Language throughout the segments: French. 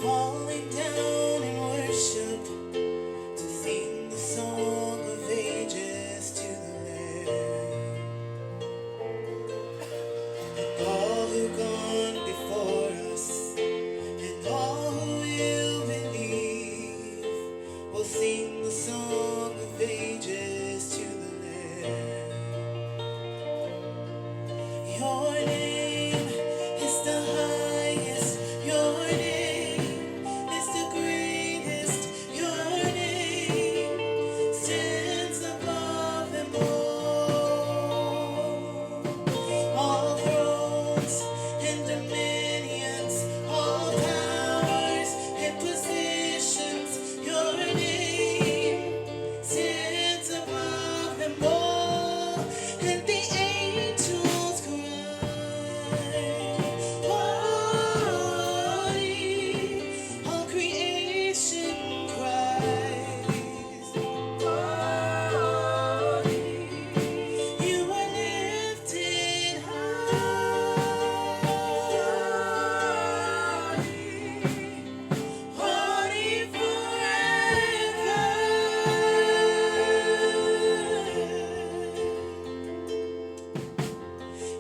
Falling down in worship to sing the song of ages to the Lamb. And all who've gone before us, and all who will believe, will sing the song of ages to the Lamb. Your name is the highest. Your name is the greatest. Your name stands above them all. All thrones and dominions, all powers and positions. Your name stands above them all. And the angels cry, holy. All creation cries, holy. You are lifted high, holy forever.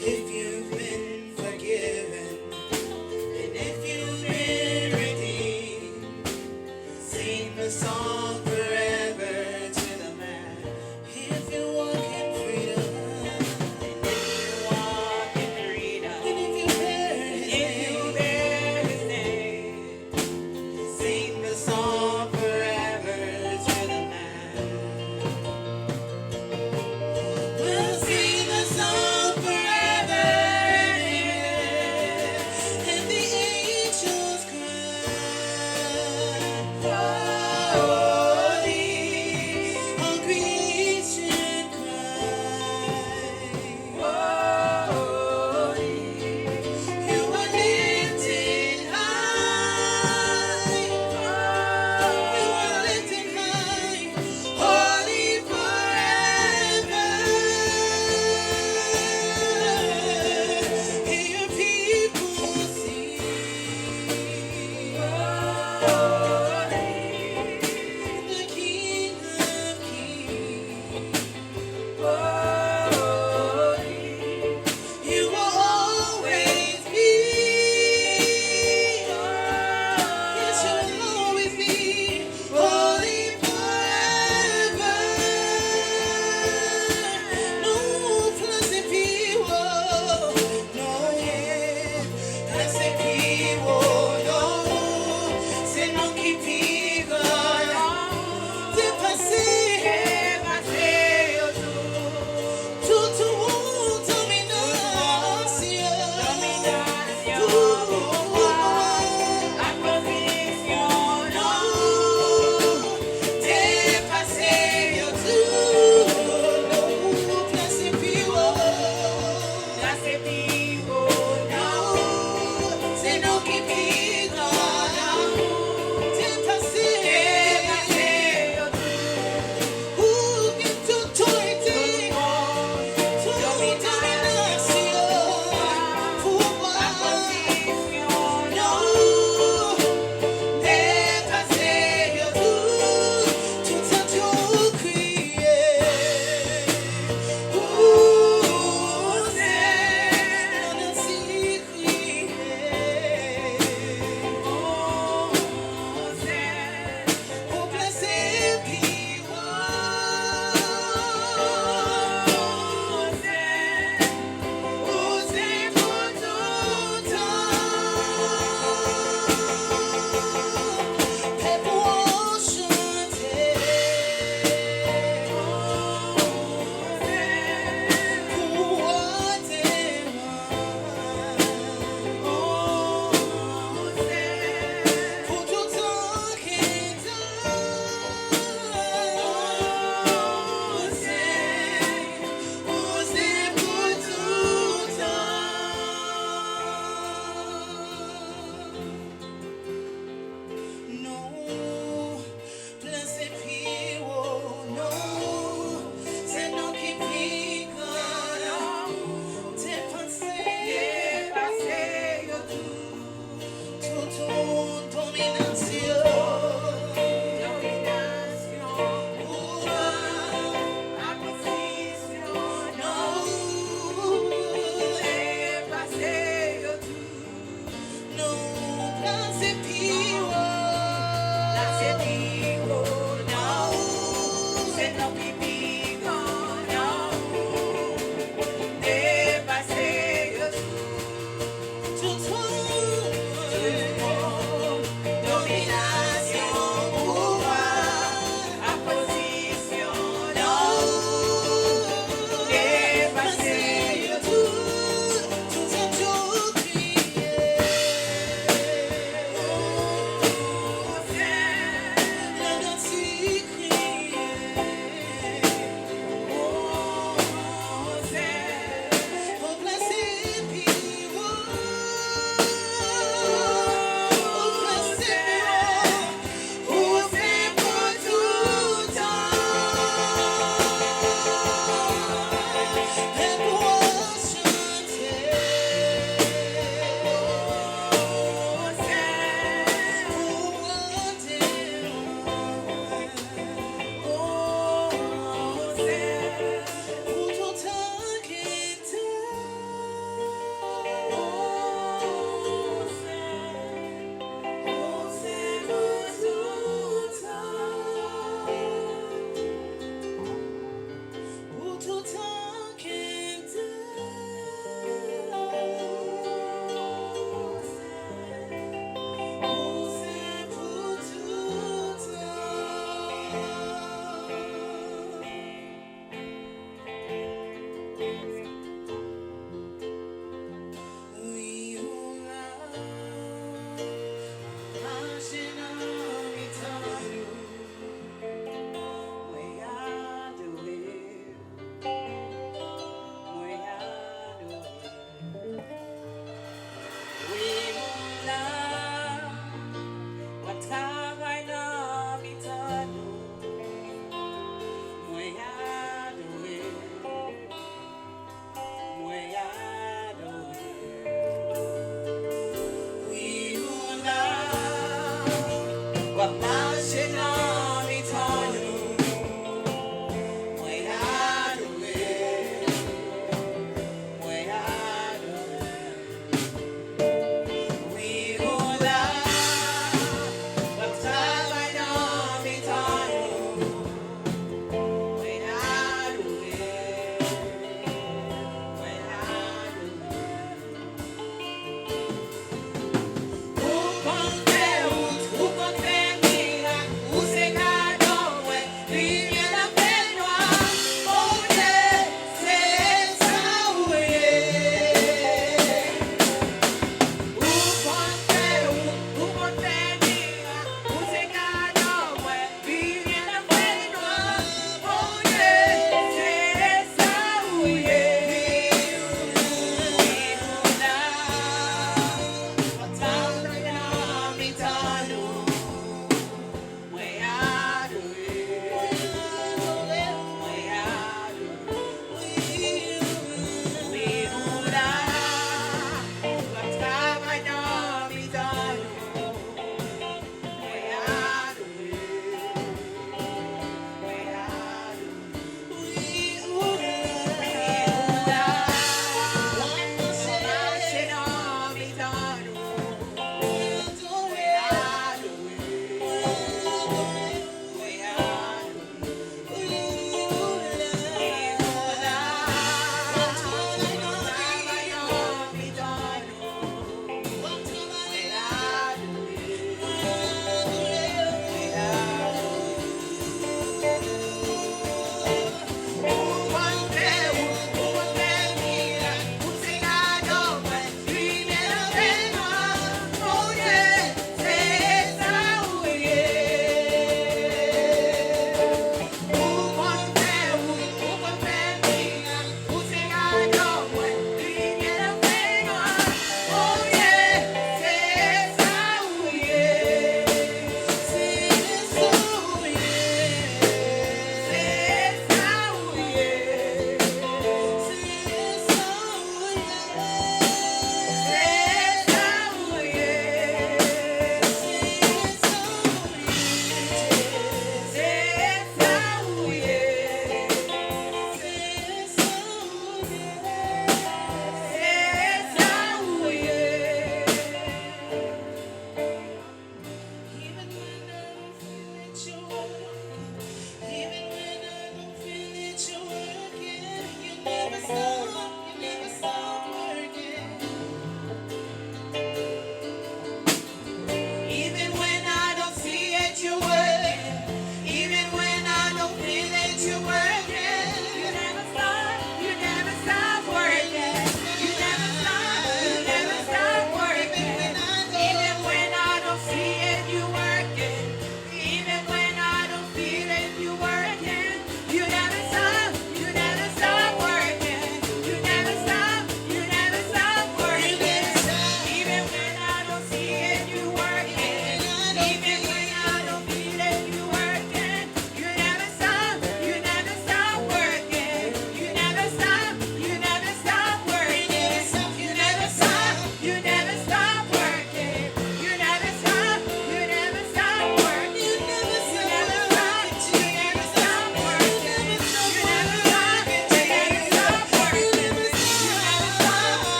If you've been forgiven, and if you've been redeemed, sing the song forever to the man. If you walk in freedom, and if you walk in freedom, and if you bear his name, sing the song forever to the man. We'll sing the song forever and amen. And the angels cry, holy. All creation cries, holy. You are lifted high, you are lifted high, holy forever. Hear your people sing, holy, the King of Kings, holy. You will always be, yes, you will always be, holy forever. No blessed people, no, blessed people, no, se non chi piccola, te passé, oh tu,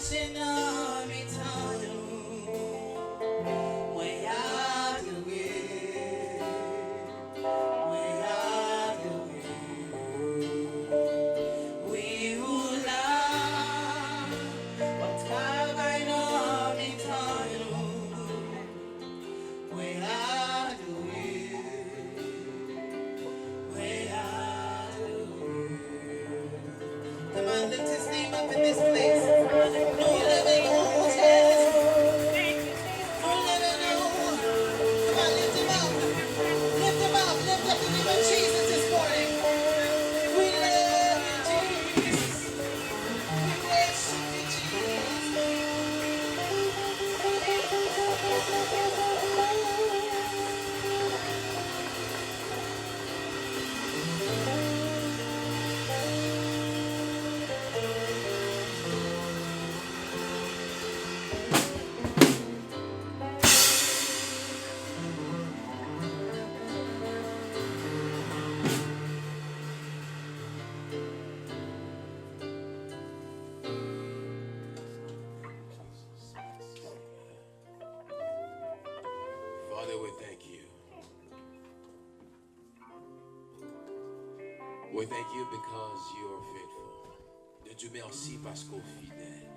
watching on me tunnel. Way out the way. Way out the way. We who love what have I know me tunnel. Way out the way. Way out the way. Come on, lift his name up in this place. No living chance. No living no. Come on, lift him up. Lift him up. Lift up the name of Jesus this morning. We love you, Jesus. We worship you, Father, we thank you. We thank you because you are faithful. De Dieu merci parce qu'on est fidèle.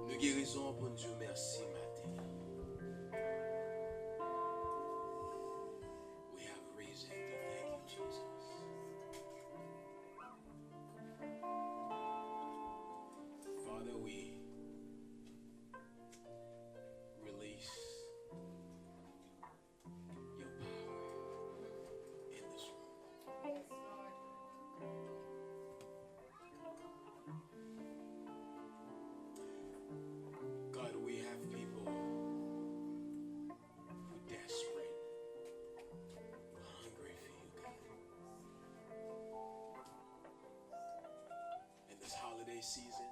Nous guérissons pour Dieu merci matin. We have reason to thank you, Jesus. Father, we release your power in this room. God, we have people who are desperate, who are hungry for you, God. And this holiday season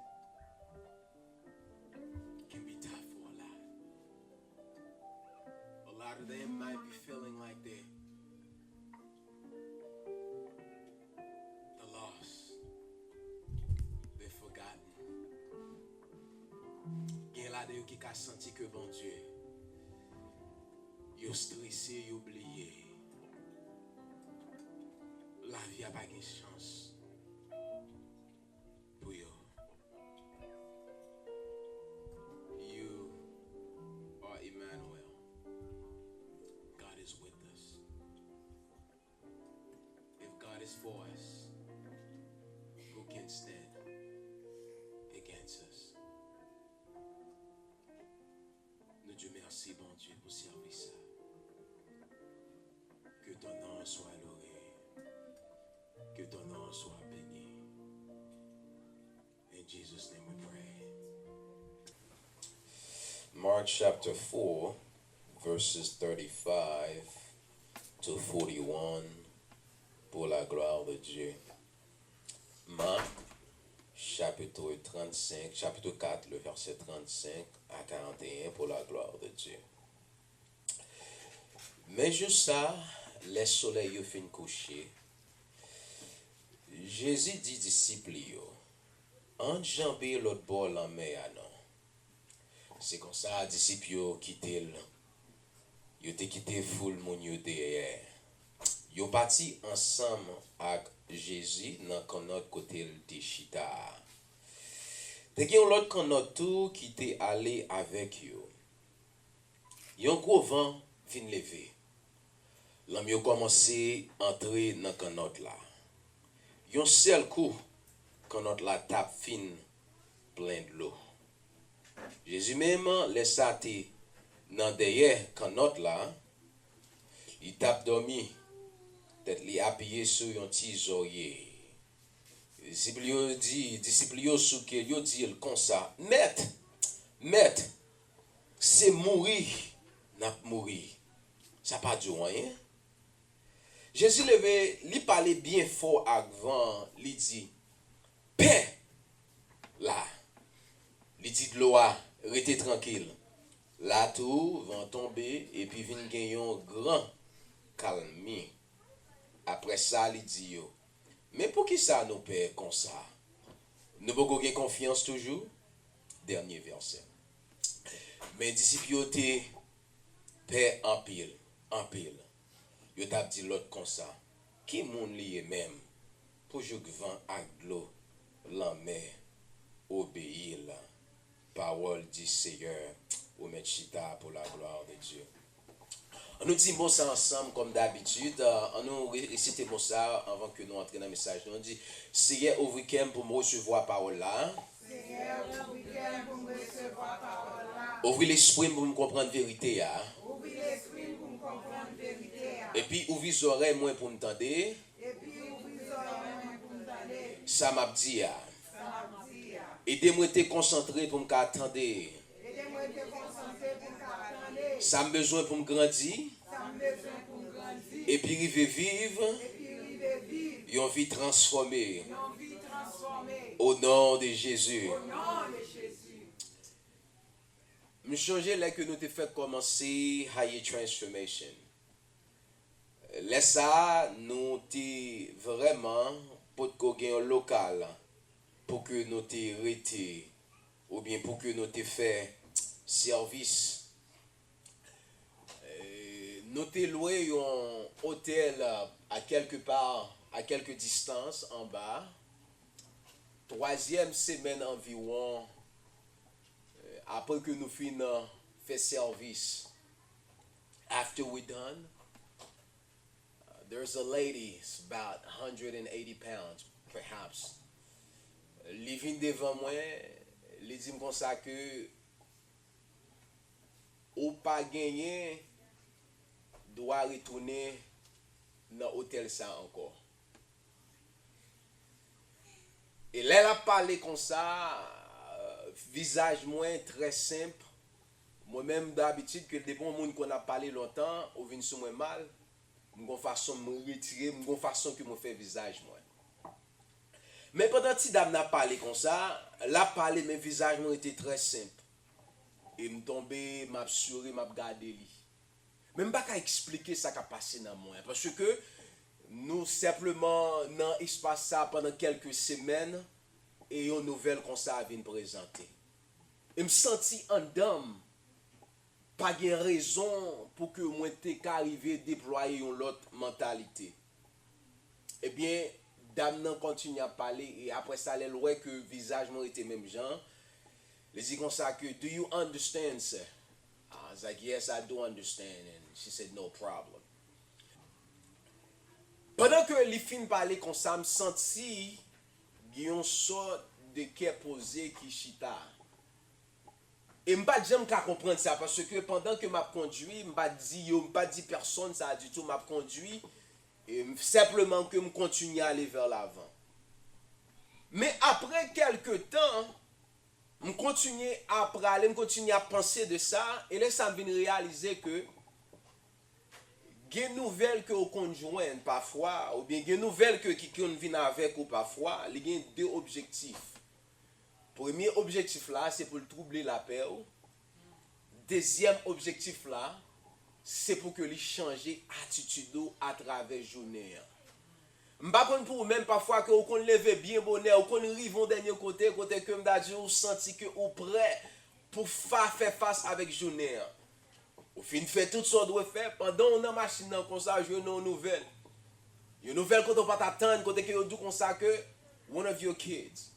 can be tough for a lot. A lot of them might be feeling like they're lost. They're forgotten. Il y a là de qui a senti que bon Dieu, yo stressé, yo oublié. La vie a pas de chance pour yo. You are Emmanuel. God is with us. If God is for us, who can stand against us? Nous Dieu merci, bon Dieu, pour servir ça. Que ton nom soit loué. Que ton nom soit béni. In Jesus' name we pray. Mark chapter 4, verses 35 to 41, pour la gloire de Dieu. Marc chapitre 35, chapitre 4, le verset 35 à 41, pour la gloire de Dieu. Mais juste ça, les soleils fin coucher. Jésus dit disciples yo, enjambé l'autre bord la mer à non. C'est comme ça, disciples yo quitté yo te quitté foule moun yo derrière. Yo parti ensemble avec Jésus dans notre côté de chita. Te gen l'autre canot tout qui te allé avec yo. Yon gros vent fin lever. L'homme yo commencé entrer dans canot là. Yon seul coup canot la tape fin plein de l'eau. Jésus même laissa te dans derrière canot là. Il tape dormi. Tête li appuyé sur yon petit oreiller. Disciple yo souke yo dit comme ça, maître, c'est mourir, n'a mourir. Ça pas du rien. Jésus levé, li parlait bien fort avant, li dit, paix, là. Li dit de l'eau, restez tranquille. Là tout, vent tomber, et puis vin gen yon grand calme. Après ça, li dit yo, Mais pour qui ça nous paie comme ça? Nous pouvons gagner confiance toujours? Dernier verset. Mais disciples ont été paix en pile, en pile. Yo t'a dit l'autre comme ça. Qui moun lié même pour jouer vent avec l'eau, la mer, obéir la parole du Seigneur, ou mettre chita pour la gloire de Dieu. On nous dit bon ça ensemble comme d'habitude. On nous récite bon ça avant que nous entrions dans le message. On dit Seigneur au week-end pour me recevoir parole là. Seigneur, au week-end pour me recevoir parole là. Ouvrir l'esprit pour me comprendre la vérité. Ouvrir l'esprit pour me comprendre la vérité. Et puis ouvrir les oreilles moins pour m'entendre. Et puis ouvrir les oreilles pour m'entendre. Ça m'a dit. Ça m'a dit. Aidez-moi à être concentré pour me attendre. Aidez-moi à être concentré pour m'attendre. Ça me besoin pour me grandir. Ça me besoin pour me grandir. Et puis arriver vivre. Et puis arriver vivre. Une vie transformée. Une vie transformée. Au nom de Jésus. Au nom de Jésus. Je change là que nous te fait commencer Higher Transformation. Laisse ça, nous te vraiment pour que nous un local pour que nous te arrêté ou bien pour que nous te fait service. Nous te loué un hôtel à quelque part, à quelque distance en bas. Troisième semaine environ, après que nous finissons fait service. After we're done, there's a lady, it's about 180 pounds, perhaps. Living devant moi, elle dit comme ça que ou pas gagné doit retourner dans l'hôtel ça encore. Et là, elle a parlé comme ça, visage moins très simple. Moi-même, d'habitude, que des bons monde qu'on a parlé longtemps, ou vient sur moi mal, une façon de me retirer, une façon que me fait visage moi. Mais pendant que dame n'a parlé comme ça, la parlé, mes visages m'ont été très simple. Et me tombé, m'a assuré, m'a regardé lui. Même pas qu'à expliquer ça qui a passé dans moi, parce que nous simplement dans l'espace ça pendant quelques semaines et une nouvelle comme ça vient présenter. Et me senti en dame, pas de raison pour que moi t'ai arrivé déployer une autre mentalité. Eh bien, dame nan continue à parler et après ça elle voit que visage moi était même genre. Elle dit comme ça que do you understand sir? I was like yes I do understand and she said no problem. Pendant que les filles parlaient comme ça, me senti une sorte de cœur posé qui chita. Et m'pas jamais qu'à comprendre ça parce que pendant que m'a conduit, m'pas dit personne ça du tout m'a conduit et simplement que me continue à aller vers l'avant. Mais après quelques temps, me continue à parler, me continue à penser de ça et là ça me vient réaliser que des nouvelles que vous conjoignez parfois, ou bien des nouvelles que quelqu'un vient avec ou parfois, il y a deux objectifs. Premier objectif là, c'est pour troubler la paix. Deuxième objectif là, c'est pour que les changer attitude à travers la journée. M'pa konn pour même parfois que vous kon lever bien bonheur, ou kon rive au dernier côté que m'da dit ou senti que ou prêt pour faire face avec journée. Au fin fait tout ça doit faire pendant on a machine comme ça je une nouvelle. Une nouvelle quand on pas t'attendre côté que vous dit comme ça que one of your kids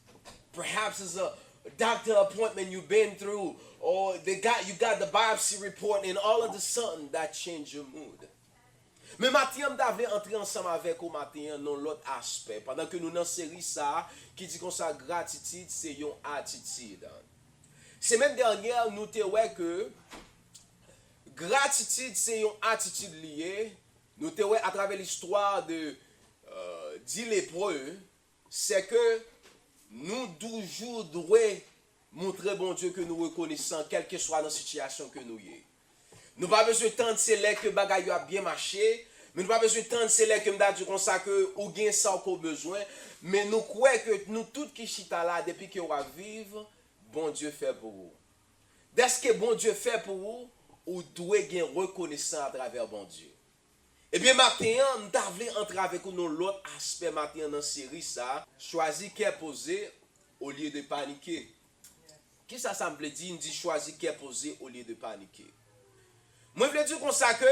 perhaps is a doctor appointment you've been through or you got the biopsy report and all of a sudden that change your mood. Mais matin m'avait entrer ensemble avec au matin dans l'autre aspect pendant que nous dans série ça qui dit comme ça gratitude c'est une attitude. Semaine dernière nous te ouais que gratitude c'est une attitude liée. Nous te ouais à travers l'histoire de dit lépreux, c'est que nous toujours devons montrer bon Dieu que nous reconnaissons quelle que soit la situation que nous y est. Nous pas besoin de tant c'est là que bagaille a bien marché, mais nous pas besoin de tant c'est là que m'da dit comme ça que ou gain ça qu'on besoin, mais nous croyons que nous tout qui chita là depuis que on va vivre, bon Dieu fait pour vous. Dès ce que bon Dieu fait pour vous, ou doit gain reconnaissance à travers bon Dieu. Eh bien, matin, nous voulons entrer avec nous dans l'autre aspect matin dans la série ça. Choisir qui est posé au lieu de paniquer. Qui ça me veut dire? Il dit choisir qui est posé au lieu de paniquer. Moi, je veux dire comme ça que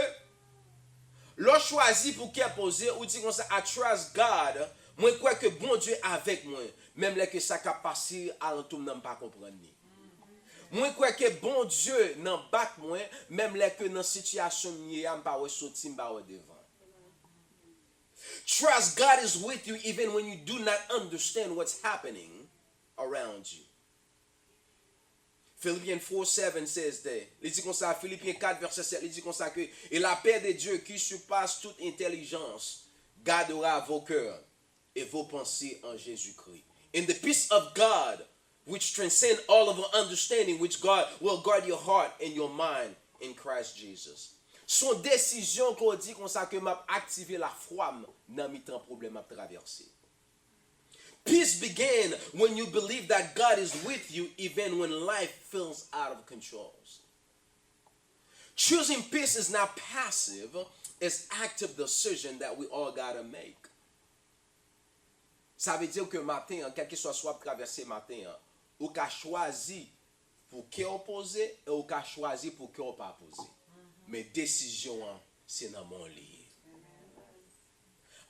l'on choisit pour qui est posé ou dit comme ça, I trust God. Moi, je crois que bon Dieu est avec moi. Même là que ça a passé à l'entour, je ne pas comprendre. Moi, je crois que bon Dieu n'a pas moi, même là que dans la situation, je ne peux pas sortir devant. Trust God is with you even when you do not understand what's happening around you. Philippians 4:7 says that. Il dit comme ça, Philippiens 4, verset 7, il dit comme ça que et la paix de Dieu qui surpasse toute intelligence gardera vos cœurs et vos pensées en Jésus-Christ. And the peace of God, which transcends all of our understanding, which God will guard your heart and your mind in Christ Jesus. Son décision qu'on dit comme ça que m'a activé la foi dans mes temps problème à traverser. Peace began when you believe that God is with you even when life feels out of control. Choosing peace is not passive, it's active decision that we all gotta make. Ça veut dire que matin, quel que soit traversé matin, ou qu'a choisi pour qui opposer et ou qu'a choisi pour qui on pas poser. Mais décision c'est dans mon lit.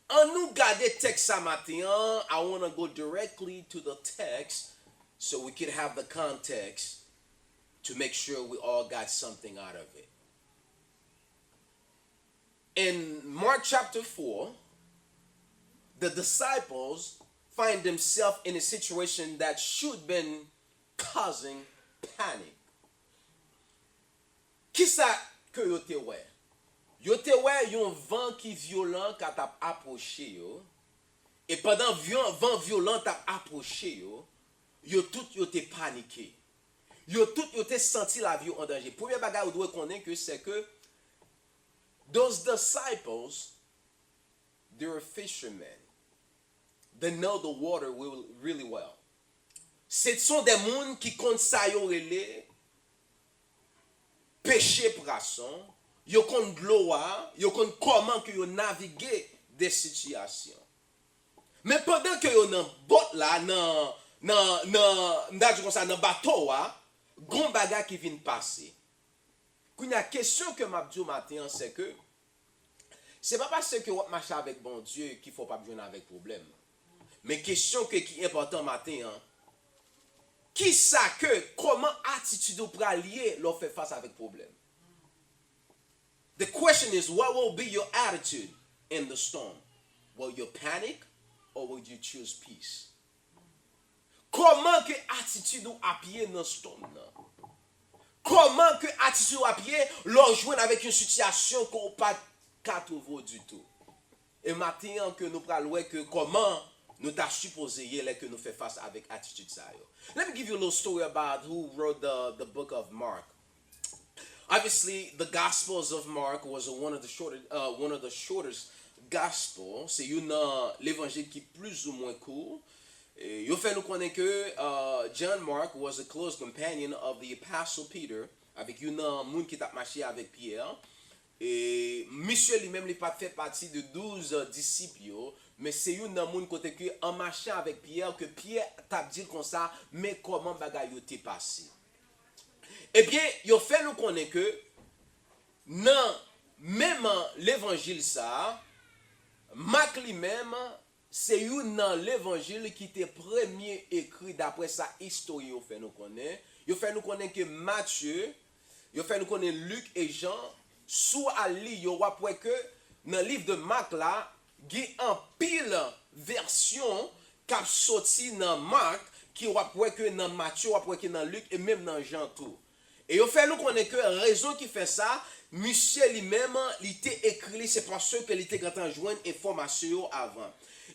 En nous garder texte ce matin, I want to go directly to the text so we can have the context to make sure we all got something out of it. In Mark chapter 4, the disciples find themselves in a situation that should have been causing panic. Qui ça que yo te wè? Yo te wè yon vent qui violent quand t'a approché yo. Et pendant vent violent t'a approché yo, yo te paniqué. Yo te senti la vie en danger. Premier bagage ou doit connaître que c'est que those disciples, they were fishermen. They know the water really well. Ce sont des gens qui comptent ça yo relé pêcher poisson, yo comptent l'eau, yo comptent comment que yo naviguer des situations. Mais pendant que yo dans boat là, dans bateau gon bagage qui vient passer. Qu'il y a question que m'a dit matin c'est que c'est pas parce que on marche avec bon Dieu qu'il faut pas besoin avec problème. Mais question qui est important matin qui ça que comment attitude ou lier leur fait face avec problème. The question is what will be your attitude in the storm? Will you panic or will you choose peace? Comment que attitude ou appuyer dans storm là? Comment que attitude ou appuyer leur joindre avec une situation qu'on pas qu'à trouver du tout. Et maintenant que nous parlons que comment nous t'a supposé hier que nous fait face avec attitude ça. Let me give you a little story about who wrote the book of Mark. Obviously, the Gospels of Mark was one of the shortest gospel. C'est une l'évangile qui plus ou moins court. Il fait nous connaître que John Mark was a close companion of the Apostle Peter, avec une monde qui t'a marché avec Pierre. Et monsieur lui-même il pas fait partie de 12 disciples, mais c'est une monde côté que en marchant avec Pierre que Pierre t'a dit comme ça, mais comment bagaille yo t'est passé. Eh bien, il fait nous connaître que non même l'évangile ça Marc lui-même c'est une dans l'évangile qui était premier écrit d'après sa histoire il fait nous connaître. Il fait nous connaître que Matthieu, il fait nous connaître Luc et Jean sous Ali yo après que dans le livre de Marc là, il y a un pile version qui a sorti dans Marc qui après que dans Matthieu après que dans Luc et même dans Jean tout. Et il fait nous connaître que raison qui fait ça, monsieur lui-même il était écrit c'est parce que il était content joindre information avant.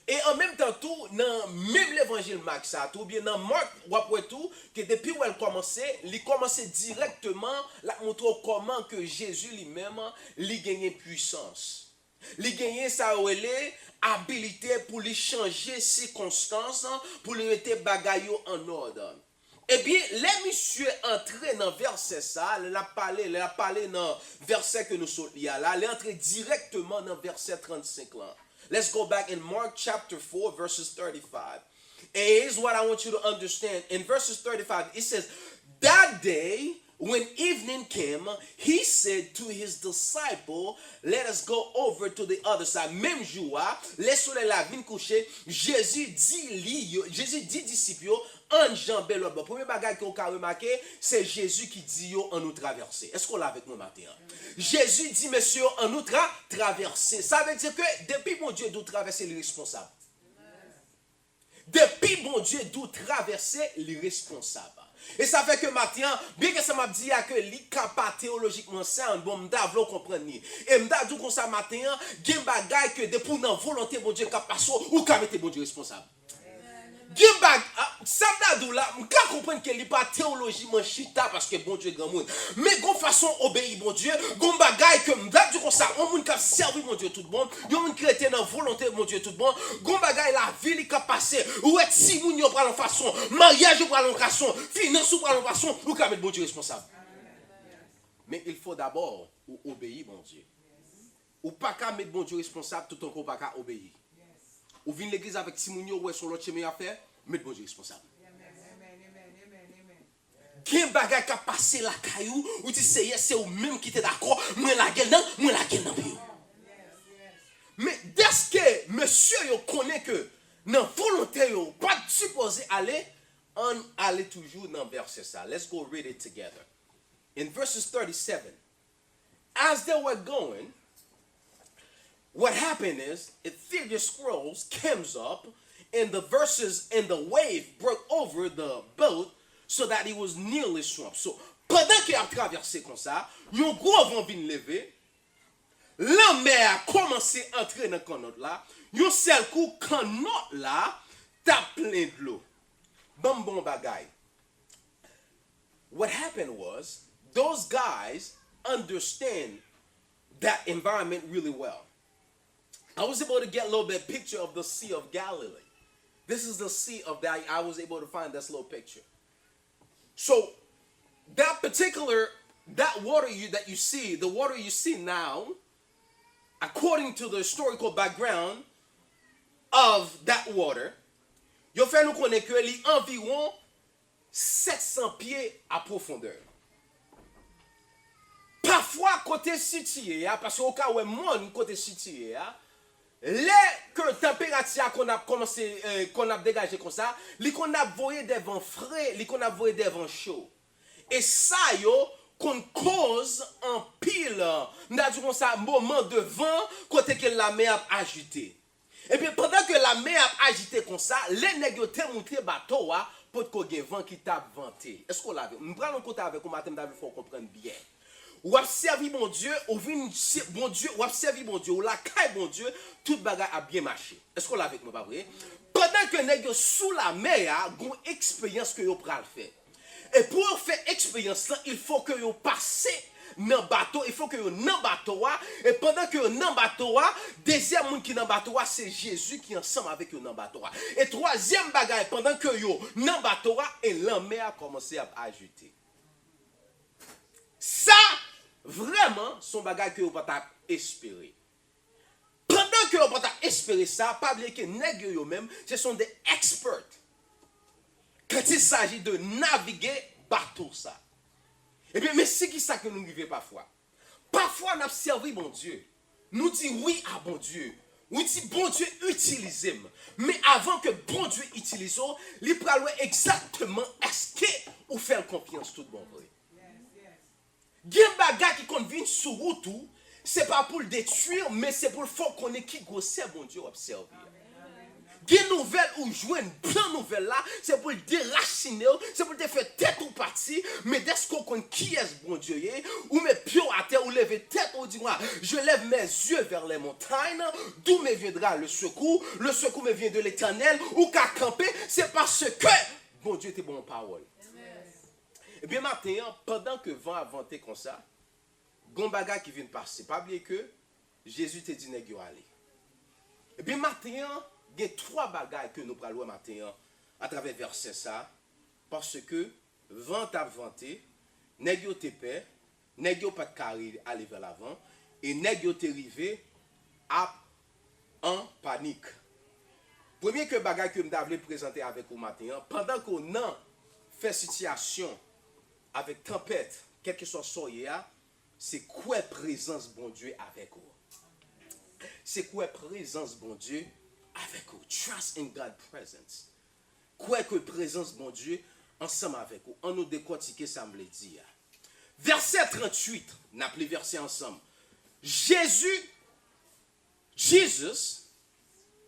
Et en même temps tout dans même l'évangile Marc ça tout bien dans Marc après tout que depuis où elle commençait, il commençait directement la montrer comment que Jésus lui-même il gagnait puissance. Il gagnait sa habilité pour lui changer circonstances pour lui mettre bagaille en ordre. Eh bien, les messieurs entrés dans verset ça, il a parlé dans verset que nous sommes là, il est entré directement dans verset 35 là. Let's go back in Mark chapter 4 verses 35. And here's what I want you to understand. In verses 35, it says, that day, when evening came, he said to his disciple, let us go over to the other side. Même jour, les soleil la vin coucher, Jésus dit disciples, en jambé l'autre bord. Premier bagage qu'on a remarqué, c'est Jésus qui dit yo en nous traverser. Est-ce qu'on l'a avec nous matin? Jésus dit, monsieur, en nous traverser. Ça veut dire que depuis mon Dieu, nous traverser les responsables. Depuis mon Dieu, d'où traverser les responsables. Et ça fait que maintenant, bien que ça m'a dit que li pas théologiquement ça, bon m'davlo comprendre ni. Et m'davlo comme ça matin, gen bagay que depuis dans volonté mon Dieu ka passo ou ka mette mon Dieu responsable. Gen bag ça m'davlo là, m'ka comprendre que li pas théologie man chita parce que bon Dieu grand monde. Mais gon façon obéir bon Dieu, gon bagay que m'davlo comme ça, on moun ka servir mon Dieu tout bon, yon moun chrétien dans volonté mon Dieu tout bon, gon bagay la vie li ka passer, ou et si moun yo pral en façon, mariage pral en façon, finance pral en façon, ou ka mettre bon Dieu responsable. Mais il faut d'abord obéir bon Dieu. Ou pas qu'à mettre bon Dieu responsable tout en qu'on pas qu'à obéir. Ou vient l'église avec si moun yo ouais sur l'autre chemin à faire, mettre bon Dieu responsable. Gen bagay ka passer la caillou ou tu sais c'est ou même qui t'es d'accord, moi la gueule dans bio. Mais dès que monsieur yo connaît que dans volonté yo pas supposé aller, on allait toujours dans verset ça. Let's go read it together. In verses 37, as they were going, what happened is, Ethereal scrolls comes up, and the verses and the wave broke over the boat so that it was nearly swamped. So, pendant qu'il a traversé comme ça, yon gros vent vient lever, la mer a commencé à entrer dans le canot là, yon seul coup, canot là, t'a plein de l'eau. Bon bagay. What happened was, those guys understand that environment really well. I was able to get a little bit picture of the Sea of Galilee. This is the Sea of Galilee. I was able to find this little picture. So that water that you see, the water you see now, according to the historical background of that water, yo fait nous connaître que li environ 700 pieds à profondeur. Parfois côté situé, parce qu'au cas où monde côté situé, les que température qu'on a commencé qu'on a dégagé comme ça, li qu'on a voyé des vents frais, li qu'on a voyé des vents chauds. Et ça yo qu'on cause en pile, n'a dit comme ça moment de vent côté que la mer a agité. Et puis pendant que la mer a agité comme ça, les nègres ont monté bateau pour que le vent qui t'a vanté. Est-ce qu'on l'a vu? Nous prenons côté avec vous matin, il faut comprendre bien. Ou observer mon Dieu, ou vin bon Dieu, ou observer mon Dieu, ou la caille bon Dieu, toute bagarre a bien marché. Est-ce qu'on l'a avec moi pas vrai? Pendant que nègres sous la mer, ont une expérience que yo pral faire. Et pour faire expérience là, il faut que yo passe dans bateau, il faut que yo dans bateau et pendant que yo dans bateau, deuxième monde qui dans bateau c'est Jésus qui ensemble avec yo dans bateau. Et troisième bagaille pendant que yo dans bateau et la mer a commencé à agiter. Ça vraiment son bagage que yo pas espérer. Pendant que yo pas espérer ça, pas oublier que nèg yo même, ce sont des experts. Quand il s'agit de naviguer bateau ça. Et bien, mais c'est qui ça que nous vivons parfois? Parfois, nous servons bon Dieu. Nous disons oui à bon Dieu. Nous disons bon Dieu utilise-moi. Mais avant que bon Dieu utilise, il faut exactement est-ce que vous faites confiance tout bon vrai. Il y a des bagages qui conviennent sur route, ce n'est pas pour le détruire, mais c'est pour le faire qu'on ait qui gosse bon Dieu observer. Des nouvelles ou joindre plein nouvelles là, c'est pour le déraciner, c'est pour te faire tête ou partie, mais dès qu'on connaît qui est bon Dieu, ou mes pieds à terre, ou lever tête, ou dis-moi, je lève mes yeux vers les montagnes, d'où me viendra le secours me vient de l'Éternel, ou qu'à camper, c'est parce que bon Dieu était bon en parole. Et bien maintenant, pendant que vent a vanté comme ça, Gombaga qui vient de passer, pas oublier que Jésus te dit n'est-ce aller. Et bien maintenant, il y a trois bagailles que nous parlons maintenant à travers verset ça parce que vent a vanté, nèg yo te peur, nèg yo pas de carré aller vers l'avant et nèg yo te rivé à en panique. Premier que bagage que m'davle présenter avec vous matin, pendant qu'on a fait situation avec tempête, quel que soit soyez, c'est quoi présence bon Dieu avec vous. C'est quoi présence bon Dieu avec vous. Trust in God's presence. Quoi que présence bon Dieu ensemble avec vous. On nous décortiquer ça me le dit. Verset 38, n'a plus verset ensemble. Jesus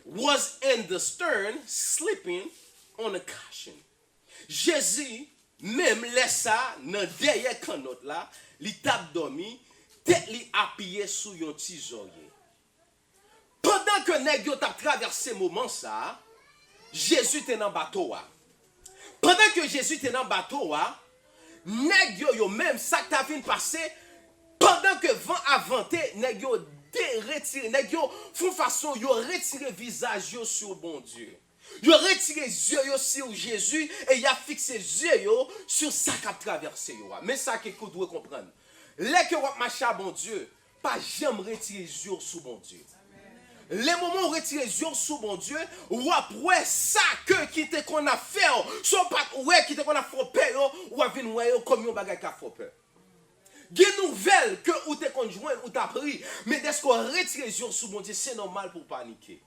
was in the stern sleeping on a cushion. Jésus même laissa dans derrière canot là, li tap dormi, tête li appuyé sous yon petit oreiller. Pendant que nèg yo tap traversé moment ça, Jésus était dans bateau. Pendant que Jésus était dans bateau, nèg yo même ça t'a vinn passer pendant que vent avanté, nèg yo retiré, nèg yo font façon yo retirer visage yo sur bon Dieu. Yo retiré yeux yo sur Jésus et y a fixé yeux yo sur ça qu'a traversé yo. Mais ça que vous doit comprendre. Les que vous marchez à bon Dieu, pas jamais retirer yeux sur bon Dieu. Les moments où retirer yeux sur bon Dieu, ou après ça que qui te qu'on a fait, soit pas ouais qui te qu'on a fait peur, ou venir ouais comme un bagage qu'a fait peur. Des nouvelles que ou te conjoint ou t'a pris, mais dès qu'on retire les yeux sur bon Dieu, c'est normal pour paniquer.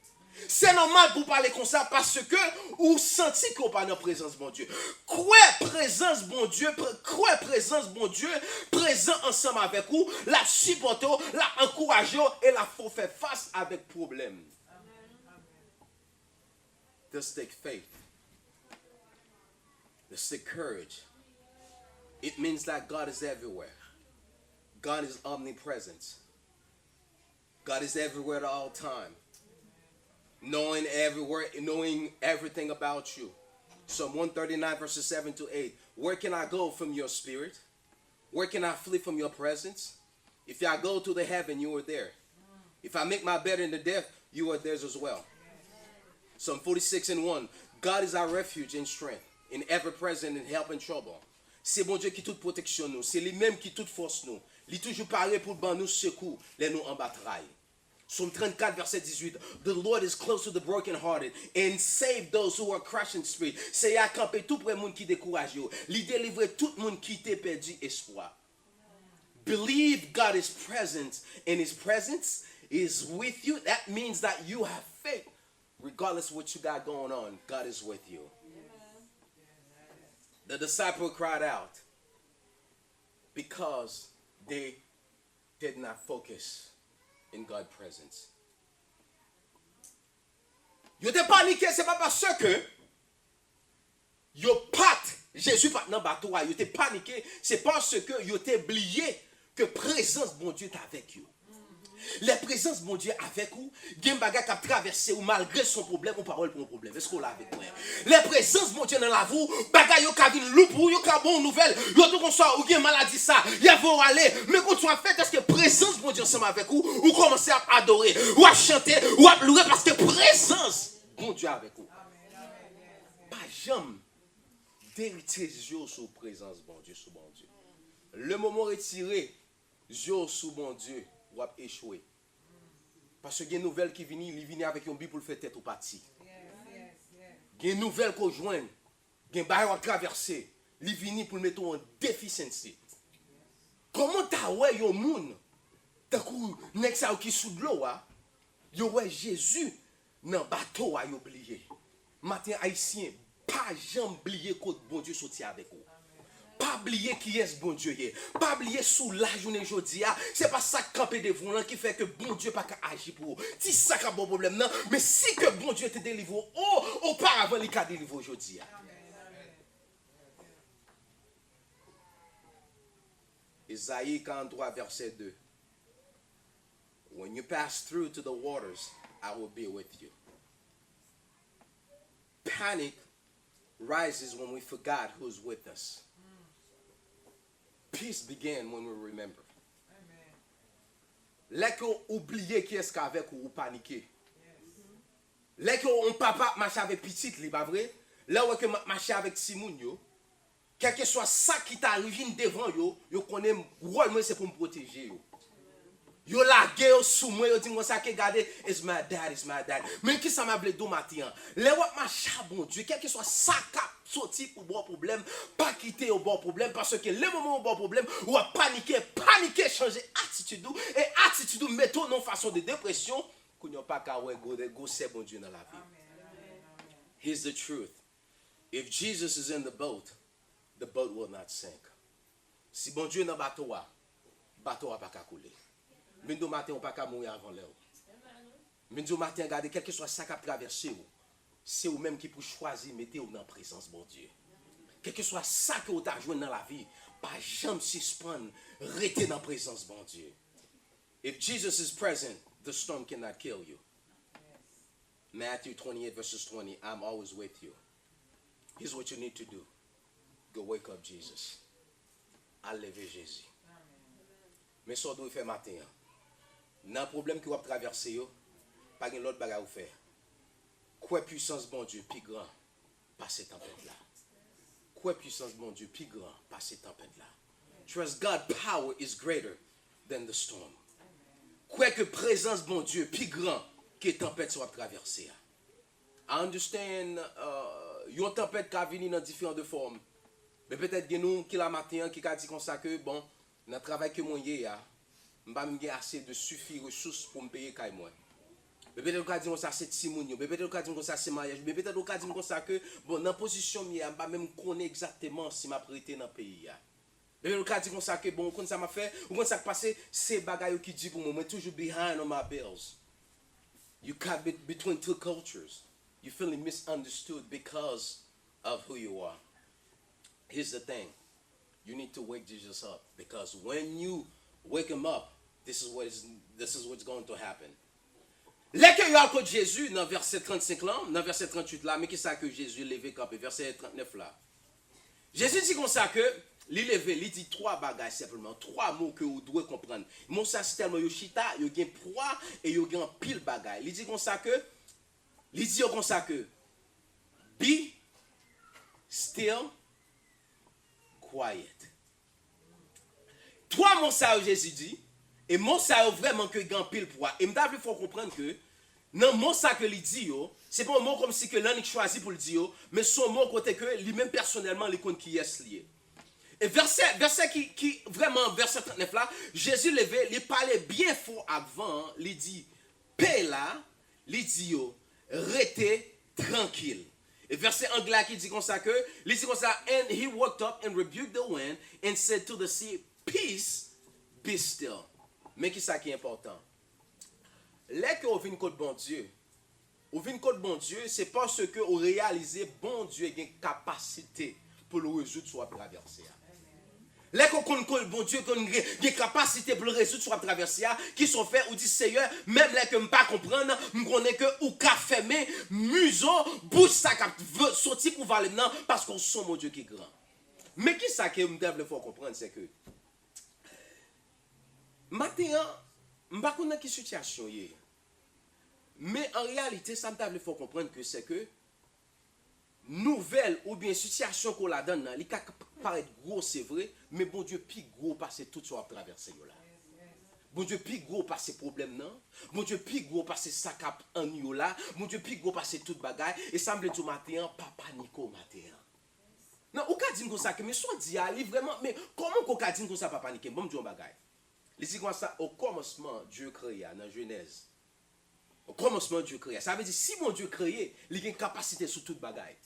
C'est normal pour parler comme ça parce que ou senti qu'on pas dans présence bon Dieu. Quoi présence bon Dieu, quoi présence bon Dieu présent ensemble avec vous, la supporter, la encourager et la faut faire face avec problème. Just take faith. Just take courage. It means that God is everywhere. God is omnipresent. God is everywhere at all time. Knowing everywhere, knowing everything about you. Psalm 139 verses 7 to 8. Where can I go from your spirit? Where can I flee from your presence? If I go to the heaven, you are there. If I make my bed in the depth, you are there as well. Psalm 46 and 1. God is our refuge and strength, in ever present in help and trouble. C'est bon Dieu qui toute protection nous. C'est lui-même qui toute force nous. Il toujours parlé pour ban nous secours, les nous en bataille. Psalm 34 verset 18. The Lord is close to the brokenhearted and save those who are crushed in spirit. C'est à camper tout près monde qui décourage yo. Li délivrer tout monde qui t'est perdu espoir. Believe God is present and his presence is with you. That means that you have faith. Regardless of what you got going on, God is with you. The disciple cried out because they did not focus in God's presence. Yo te paniqué, c'est pas parce que yo pat Jésus pas dans bateau, yo te paniqué, c'est parce que yo te oublié que présence bon Dieu est avec vous. La présence bon Dieu avec vous, gen bagay k'ap traverser ou malgré son problème ou parole pour un problème. Est-ce qu'on l'a avec moi? La présence bon Dieu dans la vous, bagay yo ka vinn loup pour yo ka bon nouvelle, yo tout konsa ou gen maladie ça, ya vont aller, mais quand tu as fait est-ce que présence bon Dieu ensemble avec vous, ou commencer à adorer, ou à chanter, ou à louer parce que présence bon Dieu avec vous. Pas jamais d'hériter yeux sur présence bon Dieu sous bon Dieu. Le moment retiré yeux sous bon Dieu ou a échoué. Parce que il y a une nouvelle qui vient, il vient avec un but pour le faire tête au parti. Il y a une nouvelle qu'on joint, il y a un barrière à traverser, il vient pour le mettre en déficiency. Comment t'as ouais un monde, t'as coup nek ça qui sous de l'eau, yo ouais Jésus dans bateau a oublié. Matin haïtien, pas jamais oublier que bon Dieu sorti avec vous. Pas oublier qui est bon Dieu. Pas oublier sous la journée aujourd'hui. C'est pas ça camper devant là qui fait que bon Dieu pas agir pour vous. Si ça a bon problème non, mais si que bon Dieu te délivre, auparavant il a délivré aujourd'hui. Isaïe 43 verset 2. When you pass through to the waters, I will be with you. Panic rises when we forgot who's with us. Peace begins when we remember. Là qu'on oublie qui est-ce qu'avec ou paniquer. Là qu'on papa marche avec petite, li pas vrai? Là où que marche avec Simon yo, quel que soit ça qui t'arrive devant yo, yo connaît rôle moi c'est pour me protéger yo. Yo la gueule sous moi, yo dit moi ça que garder, it's my dad. Mais qui ça m'a blé do matin. Les wap ma bon Dieu, quel que soit ça cap sorti pour bon problème, pas quitter au bon problème parce que le moment au bon problème, ou à paniquer, changer attitude et attitude mettre non façon de dépression, qu'on n'y a pas qu'à ouais go c'est bon Dieu dans la vie. Here's the truth. If Jesus is in the boat will not sink. Si bon Dieu dans bateau va pas qu'à couler. Mindo matin on pas qu'à mourir avant l'heure. Mindo matin regardez quel que soit ça qui a traversé c'est vous même qui pour choisir mettez vous dans la présence bon Dieu. Quel que soit ça que vous t'a joué dans la vie, pas jamais suspendre, rester dans la présence bon Dieu. If Jesus is present, the storm cannot kill you. Matthew 28 verses 20, I'm always with you. Here's what you need to do. Go wake up Jesus. Allez lever Jésus. Mais ça doit faire matin. Dans le problème que vous avez traversé, pas de l'autre bagage à faire. Quoi puissance bon Dieu, plus grand, pas cette tempête là. Quoi puissance bon Dieu, plus grand, pas cette tempête là. Trust God, power is greater than the storm. Quoi que présence bon Dieu, plus grand que tempête soit traversée. I understand, une tempête qui a venu dans différentes formes. Mais peut-être que nous, qui la matin, qui a dit comme ça que, bon, dans le travail que moi j'ai, je n'ai pas assez de suffisant ressources pour me payer quand moi. Mais peut-être qu'on dit comme ça c'est timounio, mais peut-être qu'on dit comme ça c'est mariage, mais peut-être qu'on dit comme ça que, bon, dans la position, je ne sais pas même connaître exactement si ma prêté dans le pays. Mais peut-être qu'on dit comme ça que, bon, quand ça m'a fait, ou quand ça passé, c'est bagaille qui dit pour moi, mais toujours behind on my bills. You caught between two cultures. You feeling misunderstood because of who you are. Here's the thing. You need to wake Jesus up because when you wake him up, this is what's going to happen. Là que y a encore Jésus dans verset 35 là, dans verset 38 là, mais qui ça que Jésus levé campé verset 39 là. Jésus dit comme ça que il levé, il dit trois bagages simplement, trois mots que vous devez comprendre. Mon ça c'est tellement yo chita, yo gen poids et yo gen pile bagages. Il dit comme ça que be still quiet. Trois mots ça Jésus dit et mot ça vraiment que grand pile poids. Et m'davle faut comprendre que non mot ça que il dit yo, c'est pas un mot comme si que l'un choisi pour le dire, mais son mot côté que lui-même personnellement les compte qui est lié. Et verset qui vraiment verset 39 là, Jésus levé, il parlait bien fort avant, il dit paix là, il dit yo, restez tranquille. Et verset anglais qui dit comme ça que, il dit comme ça, and he walked up and rebuked the wind and said to the sea, peace, be still. Mais qui ça qui est important? Là que vous venez contre bon Dieu, c'est parce que vous réalisez bon Dieu a une capacité pour le résoudre soit traverser. Là qu'on connaît bon Dieu qu'on a une capacité pour le résoudre soit traverser qui sont faits ou dit Seigneur, même là que me pas comprendre, me connaît que ou ka fermer museau bouche ça cap sortir pour valer maintenant parce qu'on son mon Dieu qui est grand. Mais qui ça que me devle faut comprendre c'est que maintenant m'pas connait qui situation y est. Mais en réalité, ça me faut comprendre que c'est que nouvelle ou bien situation qu'on la donne, il peut paraître gros, c'est vrai, mais bon Dieu, plus gros parce que tout soit à traverser là. Bon Dieu, plus gros parce que problème non. Bon Dieu, plus gros parce que ça cap en yo là. Bon Dieu, plus gros parce que toute bagaille. Et ça me dit au matin, papa Nico matin. Non, ou ka dit comme ça que mais soit dit ali vraiment, mais comment qu'on ka dit comme ça papa Nico? Bon Dieu bagaille. Il dit comme ça au commencement Dieu créa dans Genèse. Au commencement, Dieu créé. Ça veut dire, si mon Dieu créé, il a une capacité sur toute bagaille.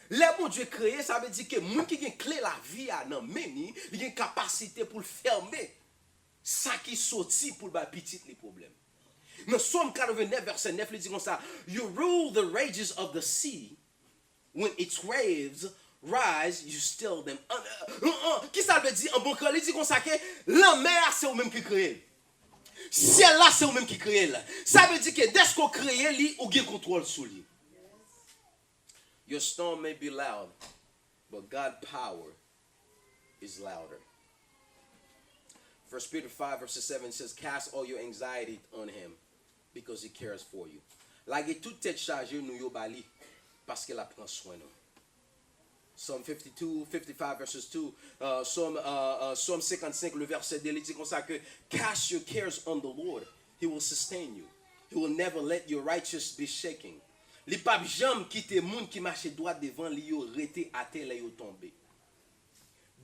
Le bon Dieu créé, ça veut dire que moun qui a une clé la vie à nan meni, il a une capacité pour fermer ça qui sorti pour le petit les problèmes. Dans Somme 89, verset 9, il dit comme ça, you rule the rages of the sea, when its waves rise, you still them. Qui ça veut dire? En bon cœur, il dit comme ça que la mer, c'est au même qui crée. Ciel là, c'est vous-même qui crée là. Ça veut dire que dès qu'on crée, lui, ou gain contrôle sur lui. Your storm may be loud, but God's power is louder. 1 Peter 5 verse 7 says, cast all your anxiety on him, because he cares for you. Like toute tête chargée, nous yo bali, parce qu'elle prend soin de nous. Psalm 52, 55 verses 2, Psalm 55, le verset 2, il dit comme ça que cast your cares on the Lord, He will sustain you. He will never let your righteous be shaken. Li pa jam quitte moun qui marche droit devant li yo rete à terre yo tomber.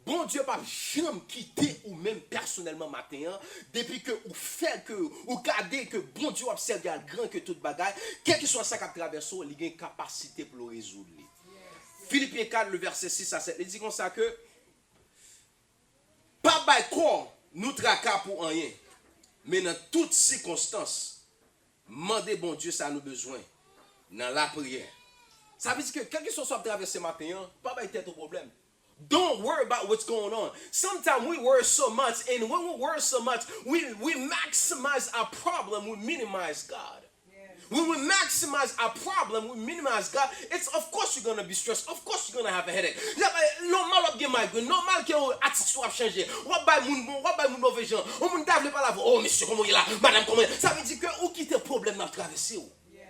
Bon Dieu pas jamais quitter ou même personnellement matin depuis que ou fait que ou garder que bon Dieu observe grand que toute bagaille quel que soit ça qui traverse il a une capacité pour le résoudre. Philippiens 4 le verset 6 à 7 il dit comme ça que pas by corps nous tracas pour rien mais dans toutes circonstances mandez bon Dieu ça nous besoin dans la prière. Ça veut dire que quel que soit ça traverser matin pas by tête au problème. Don't worry about what's going on. Sometimes we worry so much, and when we worry so much, we maximize our problem, we minimize God. Yes. When we maximize our problem, we minimize God. It's of course you're gonna be stressed. Of course you're gonna have a headache. Normal up get migraine. Normal que attitude a changé. What by moun mauvais gens. On moun table pas la voix. Oh monsieur comment il est là, madame comment. Ça veut dire que ou quitte problème dans traverser ou. Yes.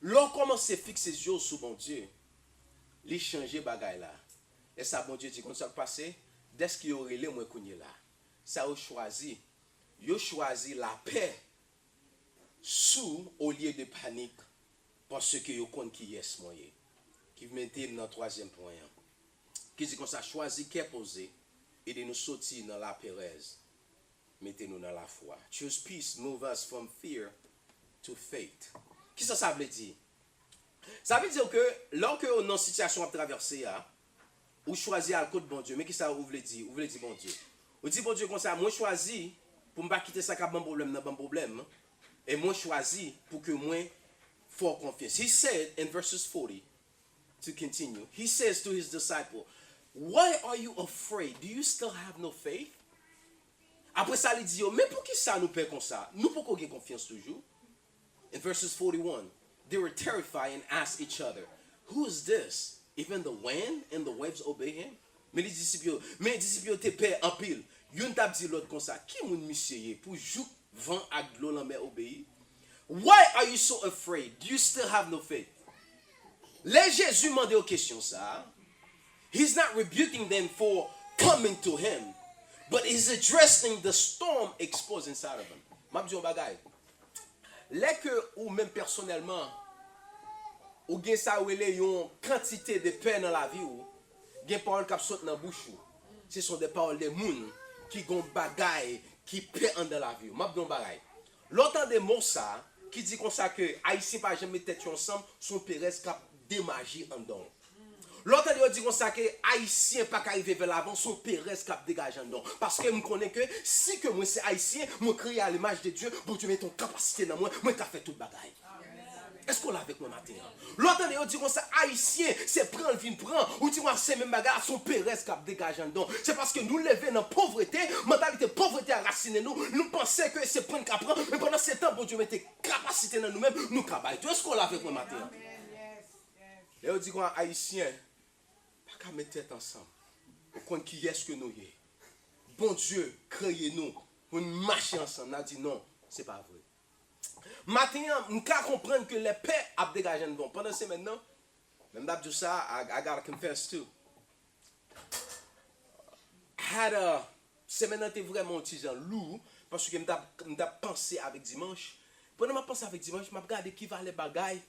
L'on commence à fixer les yeux sur bon Dieu. Les changer bagaille là. Et ça, bon Dieu dit, quand ça passe, dès qu'il y aurait les moins connus là, ça a choisi la paix sous au lieu de panique, parce que vous connaissez qui est ce moyen. Qui mettait dans le troisième point. Qui dit qu'on ça choisi qui est posé et de nous sortir dans la pérèse. Mettez-nous dans la foi. Choose peace, move us from fear to faith. Qu'est-ce que ça veut dire? Ça veut dire que lorsque nous dans une situation à traverser, ou choisir à côté bon Dieu, mais qui ça vous voulez dire? Vous voulez dire bon Dieu? Vous dites bon Dieu comme ça, moi choisi pour ne pas quitter ça comme un problème, dans un problème. Et moi choisi pour que moi fort confiance. He said in verses 40, to continue, he says to his disciple, why are you afraid? Do you still have no faith? Après ça, il dit, mais pour qui ça nous fait comme ça? Nous pourquoi avoir confiance toujours? In verses 41, they were terrified and asked each other, who is this? Even the wind and the waves obey him? Mais les disciples étaient peur en pile. Yon t'a dit l'autre comme ça, qui moun monsieur pour jou vent ak l'eau la mer obéir? Why are you so afraid? Do you still have no faith? Les Jésus demandait aux questions ça. He's not rebuking them for coming to him, but he's addressing the storm exposed inside of them. M'a dit un bagay. Les que ou même personnellement ou gen sa ou ele yon quantité de paix dans la vie ou gen parole qui saute dans bouche ou ce sont des paroles de moun qui gon bagay qui paix en dans la vie ou m'a don bagay l'autant de mots ça qui dit comme ça que haïtien pas jamais tête ensemble son pérès cap démager en don l'autre dit comme ça que haïtien pas arriver vers l'avant son pérès cap dégager en don parce que me connais que si que moi c'est haïtien moi créé à l'image de Dieu pour Dieu met ton capacité dans moi qu'a fait tout bagay. Est-ce qu'on l'a avec moi matin? L'autre on dit comme ça, haïtien, c'est prendre, vin prend, ou dit moi c'est même bagarre, son pérès qui a dégagé en don. C'est parce que nous levons dans la pauvreté, mentalité pauvreté a raciné nous pensons que c'est prendre qu'à prendre, mais pendant ce temps, bon Dieu mette capacité dans nous-mêmes, nous cabaye. Est-ce qu'on l'a avec moi matin? Et on dit qu'on haïtien, pas qu'à mettre tête ensemble, on compte qui est-ce que nous y est. Bon Dieu, créez nous pour marcher ensemble. On a dit non, c'est pas vrai. Maintenant, nous pouvons comprendre que les paix a dégagé bon. Pendant ce maintenant, même d'abord ça, I gotta confess too. C'est maintenant vraiment un petit genre lourd parce que je pensé avec dimanche. Pendant que je pensé avec dimanche, je regardé qui va les bagailles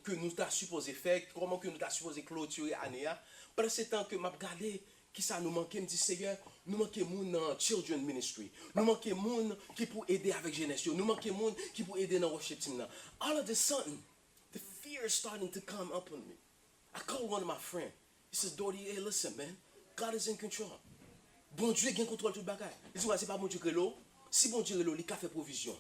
que nous avons supposé faire, comment que nous avons supposé clôturer l'année. Pendant ce temps que je regardé qui ça nous manquait, me dit Seigneur, nous manquons moun dans children ministry, nous manquons moun qui pour aider avec jeunesse, nous manquons moun qui pour aider dans worship team. All of a sudden, the fear is starting to come up on me. I called one of my friends. He says, Doty, hey, listen, man, God is in control. Bon Dieu gagne contrôle tout bagage. Il dit, c'est pas bon Dieu qui l'eau. Si bon Dieu l'eau, il a fait provision.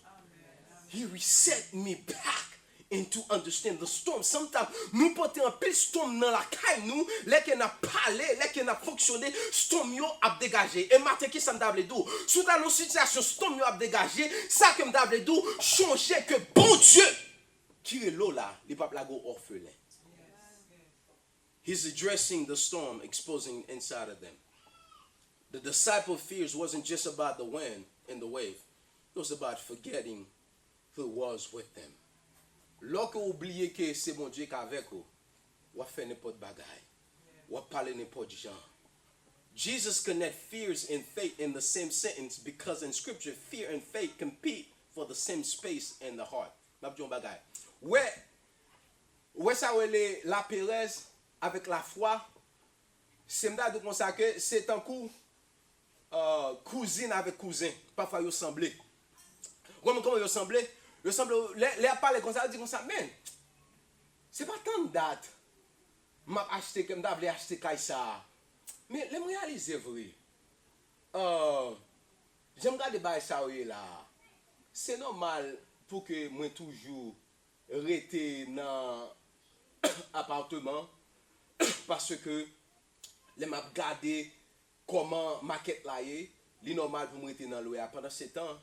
He reset me back into understand the storm. Sometimes nous portons un peu storm dans la caille nous, les qui n'a parlé, les qui n'a fonctionné, storm yo a dégagé. Et matin qui ça me d'able d'où? Sous dans nos situations storm yo a dégagé, ça que me d'able d'où changer que bon Dieu qui est l'eau là, les papes la go orphelin. He's addressing the storm exposing inside of them. The disciple fears wasn't just about the wind and the wave. It was about forgetting who was with them. Lorsque vous oubliez que c'est mon Dieu qui est avec vous, vous faites n'importe bagaille. Ou parler n'importe genre. Jesus connect fears and faith in the same sentence because in scripture, fear and faith compete for the same space in the heart. M'a dit un bagay. Ouais ça ouais la Pérez avec la foi, c'est m'da de comme ça que c'est un coup cousine avec cousin. Parfois ils semblent. Comment ils semblent? Ils semblent les parler comme ça, dit comme ça, mais c'est pas tant de date. M'a acheté comme d'avait acheté comme ça. Mais les réaliser vrai. J'aime regarder bail ça là. C'est normal pour que moi toujours rester dans appartement parce que les m'a regarder comment maquette là est, li normal pour moi rester dans l'ouest pendant ce temps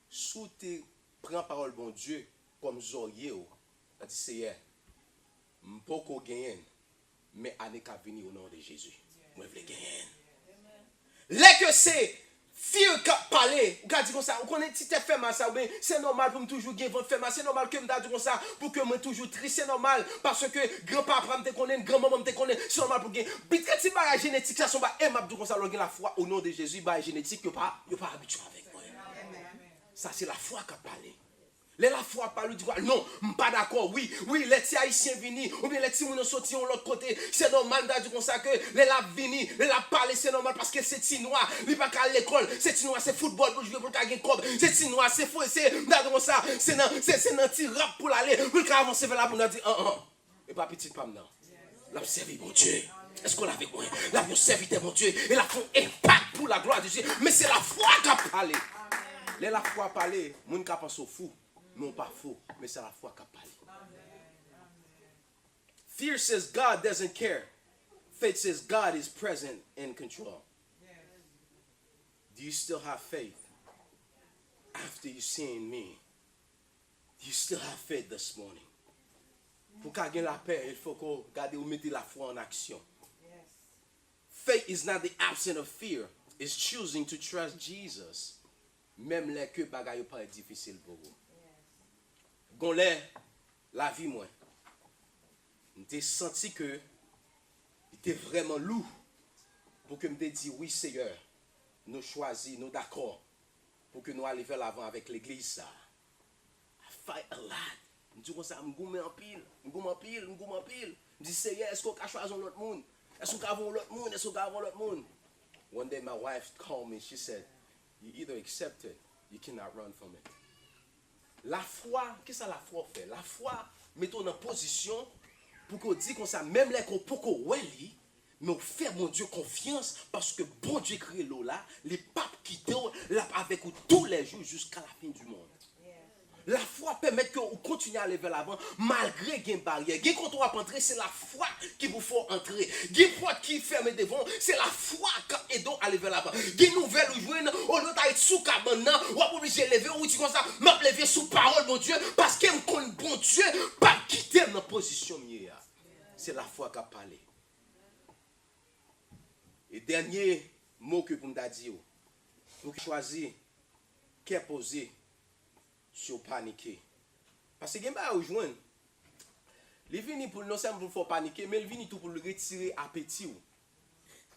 sous te prend parole bon Dieu comme Zorier a dit c'est m'poko gagner mais année qui venir au nom de Jésus moi je veux gagner les que c'est Fear qui parler, ou dit comme ça, ou connaît si tu fais mal ça, c'est normal pour me toujours gagner faire mal, c'est normal que me dit comme ça, pour que moi toujours triste, c'est normal, parce que grand-papa me connaît, grand-maman me connaît, c'est normal pour gagner. Puis quand tu parles génétique, ça sont pas aimable comme ça, l'on la foi au nom de Jésus, bah génétique, il pas habitué avec moi. Ça c'est la foi qui parle. La foi parle du non, pas d'accord. Oui, les petits haïtiens venus, ou bien les petits moun sorti de l'autre côté, c'est normal d'être comme ça que les la vini, les la parler, c'est normal parce que c'est tinois, il pas qu'à l'école, c'est tinois, c'est football pour jouer pour gagner cob, c'est tinois, c'est fou, c'est comme ça, c'est un petit rap pour aller, pour avancer vers là pour nous dire et pas petit pas maintenant. La servi mon Dieu. Est-ce qu'on l'avait quoi? La serviteur mon Dieu et la font impact pour la gloire de Dieu, mais c'est la foi qui a parlé. La foi parler, moun ka pense au fou. Non pas faux, mais c'est la foi qui parle. Fear says God doesn't care. Faith says God is present and control. Do you still have faith after you seen me? Do you still have faith this morning? Pour gagner la paix, il faut que garder ou mettre la foi en action. Faith is not the absence of fear. It's choosing to trust Jesus. Même les que bagaille pas difficile pour vous. Gon la vie moi m'était senti que était vraiment lourd pour que me dit oui Seigneur nous choisi nous d'accord pour que nous aller vers l'avant avec l'église ça I fight a lot me dit comme ça me gomme en pile me dit Seigneur est-ce qu'on a choisi l'autre monde est-ce qu'on a l'autre monde one day my wife called me she said you either accept it you cannot run from it. La foi, qu'est-ce que la foi fait? La foi, mettons en position pour qu'on dise comme ça, même les qu'on peut qu'on mais on fait mon Dieu confiance parce que bon Dieu crée l'eau là, les papes qui sont là avec vous tous les jours jusqu'à la fin du monde. La foi permet que vous continuez à aller vers l'avant malgré qu'il y ait une barrière. Quand on va entrer, c'est la foi qui vous faut entrer. La foi qui ferme devant, c'est la foi qui aide à aller vers l'avant. Une nouvelle ou jouer, au lieu d'être sous cabane, on va obligé de lever, ou tu comme ça, m'a lever sous parole, mon Dieu, parce que me bon Dieu, pas quitter ma position. C'est la foi qui a parlé. Et dernier mot que vous me dire, vous choisissez, qui est posé. Sur paniquer. Parce que il y a des gens qui viennent pour non seulement pour paniquer, mais ils viennent tout pour le retirer appétit.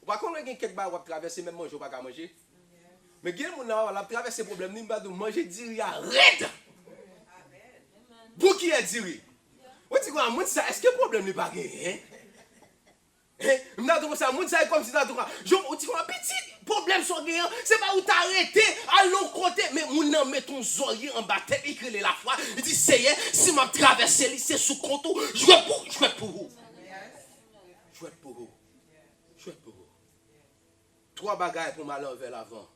Par contre, il y a quelques barres qui traversent, même manger, pas manger. Mais il y a des gens qui traversent ces problèmes, ils vont manger, dire arrête. Pour qui est dire? Est-ce que le problème n'est pas gagné? Ça comme si un petit problème sur gagnant, c'est pas où t'arrêter à l'autre côté, mais on met ton oreiller en bas tête, il crée la foi, il dit Seigneur, si m'a traversé c'est sous compte, je vais pour vous. Je vais pour vous. Trois bagailles pour m'aller vers l'avant.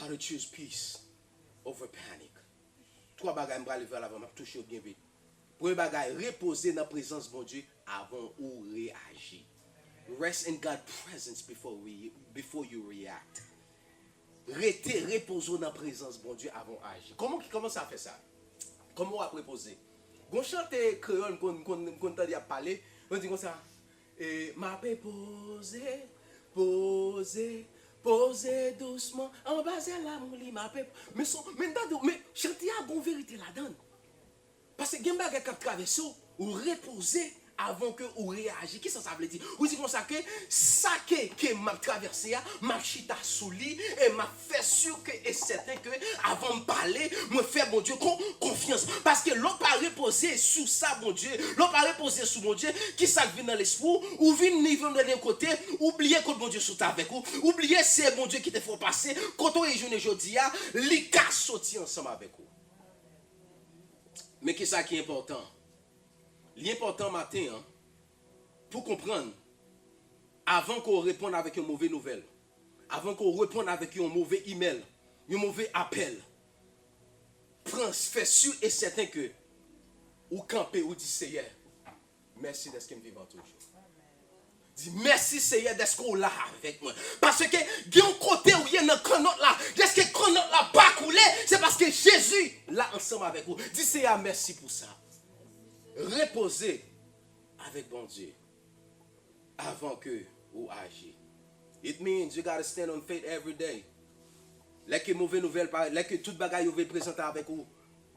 How to choose peace over panic. Trois bagailles pour aller vers l'avant, m'a touché bien vite. Premier bagaille, reposer dans la présence de mon Dieu avant ou réagir. Rest in God's presence before you react. Reposer dans la présence de mon Dieu avant d'agir. Comment ça fait ça? Comment on va reposer? Quand on chante créole, quand on a parlé, on dit comme ça. Ma paix poser doucement. En bas de l'amour, ma paix. Mais chanter à bonne vérité là-dedans. Parce que Gemba qui a traversé ou reposer avant que vous réagissez. Qu'est-ce que ça veut dire? Vous dites comme ça que ça que m'a traversé, m'a chita sous lit et m'a fait sûr que et certain que avant de parler, me faire bon Dieu confiance. Parce que l'on pas reposer sur ça, bon Dieu. L'on pas reposer sur mon Dieu. Qui ça vient dans l'esprit? Ou vient niveau de l'autre côté. Oubliez que bon Dieu soit avec vous. Oubliez c'est bon Dieu qui te fait passer. Quand on est jeune aujourd'hui, les cas sortir ensemble avec vous. Mais qu'est-ce qui est important? L'important matin, hein, pour comprendre, avant qu'on réponde avec une mauvaise nouvelle, avant qu'on réponde avec un mauvais email, un mauvais appel, fais sûr et certain que ou camper ou dit Seigneur, merci d'être vivant toujours. Dis merci Seigneur d'être là avec moi. Parce que il y a un côté où il y a un canot là. Est-ce que le canot là pas coulé? C'est parce que Jésus là ensemble avec vous. Dis Seigneur merci pour ça. Reposez avec bon Dieu avant que vous agiez. It means you gotta stand on faith every day. Là que mauvaise nouvelle, là que toute bagaille vous présenter avec vous,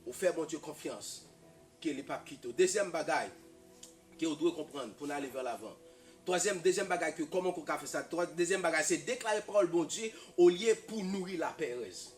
vous faire bon Dieu confiance qu'il n'est pas quitté. Deuxième bagaille que vous devez comprendre pour aller vers l'avant. Deuxième bagaille que comment on fait ça? Deuxième bagaille c'est déclarer parole bon Dieu au lieu pour nourrir la péreuse.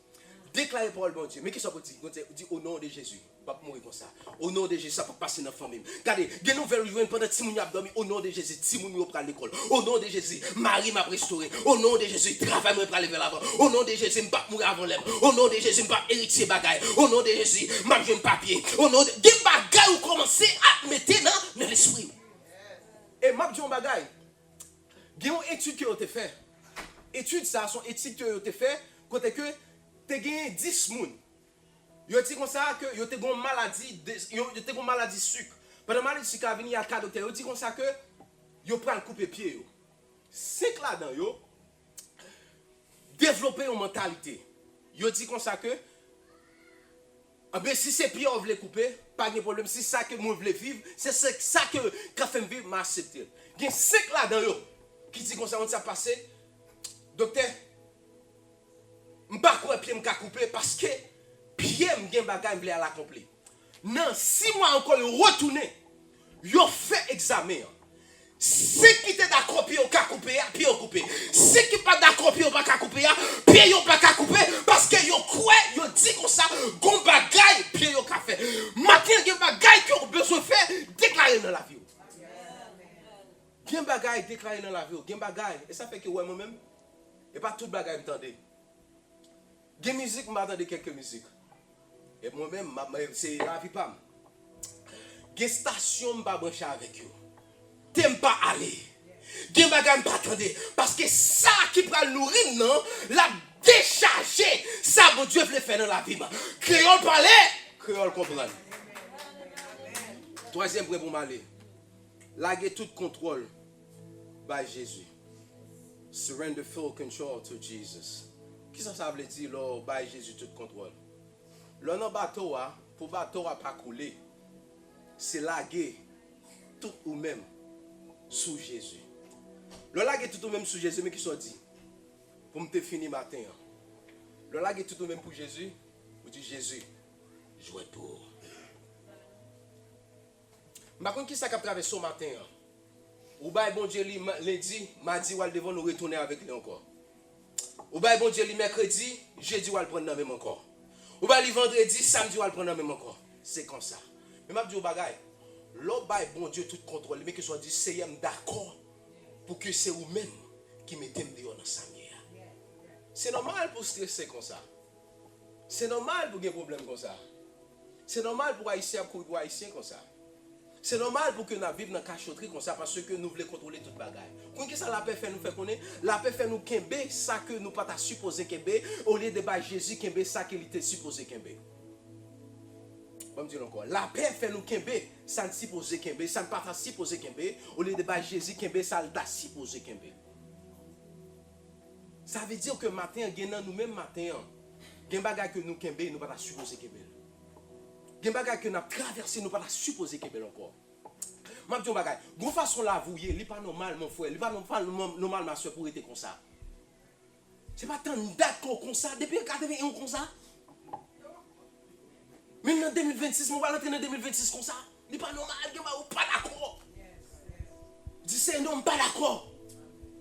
Déclarer parole bon Dieu. Mais qu'est-ce qu'on dit? On dit au nom de Jésus. Pas mourir comme ça. Au nom de Jésus, ça peut passer dans la famille. Regardez, il y a une nouvelle pendant que Timoun a dormi. Au nom de Jésus, Timoun a pris l'école. Au nom de Jésus, Marie m'a restauré. Au nom de Jésus, travail m'a pris vers l'avant. Au nom de Jésus, je ne vais pas mourir avant l'homme. Au nom de Jésus, je ne vais pas hériter bagaille. Au nom de Jésus, je ne vais pas papier. Au nom de Jésus, bagaille ou commencer à mettre dans l'esprit. Et m'a dit un bagaille. Il y a une étude qui a été faite. Étude ça, son étude qui a été faite, côté que tu as gagné 10 personnes. Yo dit comme ça que yo te gon maladie sucre. Pendant maladie sucre a venu il y a 4 docteurs. Yo dit comme ça que yo prend couper pied yo. 5 là-dedans yo développer une mentalité. Yo dit comme ça que ben si c'est pied on veut couper, pas de problème. Si ça que moi veut vivre, c'est ça que quand fait vivre m'accepter. Il y a 5 là-dedans yo qui dit comme ça on ça passé. Docteur m'pas quoi pied m'ka couper parce que pied m'gen bagay m'vle à l'accomplir. Non, 6 mois encore retourner. Yo fait examen. Si qui t'es d'accord pied au ka couper, pied au couper. Si qui pas d'accord pied au pas ka couper, pied yo pas ka couper parce que yo quoi, yo dit comme ça, gon bagay pied yo ka fait. Matin gen bagay que on besoin faire déclarer dans la vie. Gen bagay déclarer dans la vie, gen bagay et ça fait que ouais moi-même et pas toute bagay m'tendez. Gen musique m'attendez quelques musiques. Et moi-même, c'est la vie pas. Gen station m'pa brancher avec vous. T'aimes pas aller. Gen bagay m'pa attendre. Parce que ça qui prend le nourrir, non, la décharger. Ça, bon Dieu veut faire dans la vie. Créole parler, créole comprendre. Troisième point pour m'aller. Laguer tout contrôle by Jésus. Surrender full control to Jesus. Qu'est-ce que ça veut dire, là, by Jésus tout contrôle? Là, dans le bateau, pour le bateau à pas couler, c'est laguer tout ou même sous Jésus. Le laguer tout ou même sous Jésus, mais qui soit dit, pour me finir matin. Le laguer tout ou même pour Jésus, vous dites Jésus, jouez pour. Par contre, qui ça qui a traversé ce matin? Ou bien, bon Dieu, lundi, mardi, ou devant nous retourner avec lui encore. Ou bien, bon Dieu, mercredi, jeudi, ou le prendre dans même encore. Ou bien, le vendredi, samedi, ou le prendre dans même encore. C'est comme ça. Mais je dis au bagay, l'autre bon Dieu tout contrôle, mais que soit dit, c'est d'accord pour que c'est vous-même qui mettez dehors dans sa vie. C'est normal pour stresser comme ça. C'est normal pour avoir des problèmes comme ça. C'est normal pour haïtien courir pour haïtien comme ça. C'est normal pour que nous vivions dans la cachotterie comme ça parce que nous voulons contrôler toute bagaille. Quand ça la paix fait nous faire connaître, la paix fait nous kembe ça que nous pas supposé kembe au lieu de ba Jésus kembe ça qu'il était supposé kembe. Comme dire encore, la paix fait nous kembe ça ne supposé kembe, ça ne pas supposé kembe au lieu de ba Jésus kembe ça le supposé kembe. Ça veut dire que matin gagnant nous même matin, gen bagay que nous kembe nous pas supposé kembe. Gen bagay que nous traversé nous pas supposé kembe encore. M'a dit bagay, gon façon la vouiller, li pas normal mon frère, li pas normal ma soeur pour être comme ça. C'est pas tant date comme ça depuis 81 comme ça. Même en 2026, on va rentrer en 2026 comme ça. Li pas normal, gen ba ou pas d'accord. Dis c'est non, pas d'accord.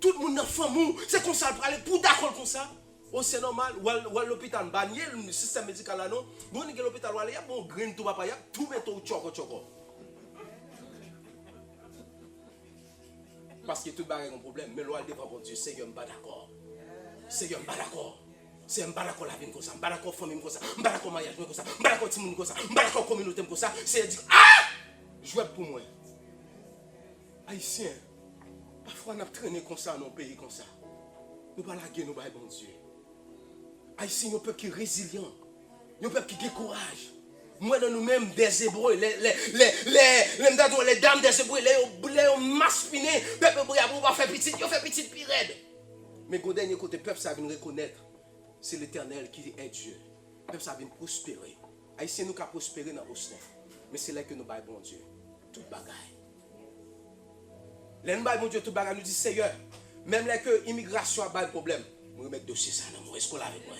Tout le monde dans la famille, c'est comme ça, parler pour d'accord comme ça. Oh, c'est normal. Ou à l'hôpital, le système médical là, non. Bon, à l'hôpital, il y a bon grain, tout papa, il y a tout mettre au choco. Parce que tout le monde a un problème. Mais l'on dépend de Dieu, Seigneur, je ne suis pas d'accord. Seigneur, je ne suis pas d'accord. C'est un d'accord la vie comme ça, un d'accord famille comme ça, un d'accord mariage comme ça, un d'accord timon comme ça, un d'accord communauté comme ça. C'est dire ah, jouez pour moi. Haïtien, parfois on a traîné comme ça dans nos pays comme ça. Nous pas laguer nous bon Dieu. Haïtien, un peuple qui est résilient, un peuple qui a courage. Moi dans nous-mêmes des Hébreux, les dames des Hébreux, les masculins, peuple bravo va faire petit, il fait petit pirède. Mais au dernier côté, peuple ça vient reconnaître. C'est l'Éternel qui est Dieu. Le peuple ça vient prospérer. Haïtien nous avons prospéré dans l'Océan. Mais c'est là que nous baillons bon Dieu. Tout bagaille. Là nous baillons bon Dieu, tout bagaille. Nous dit Seigneur, même là que l'immigration a pas de problème, nous remettons dossier ça dans moi. Est-ce qu'on l'a avec moi?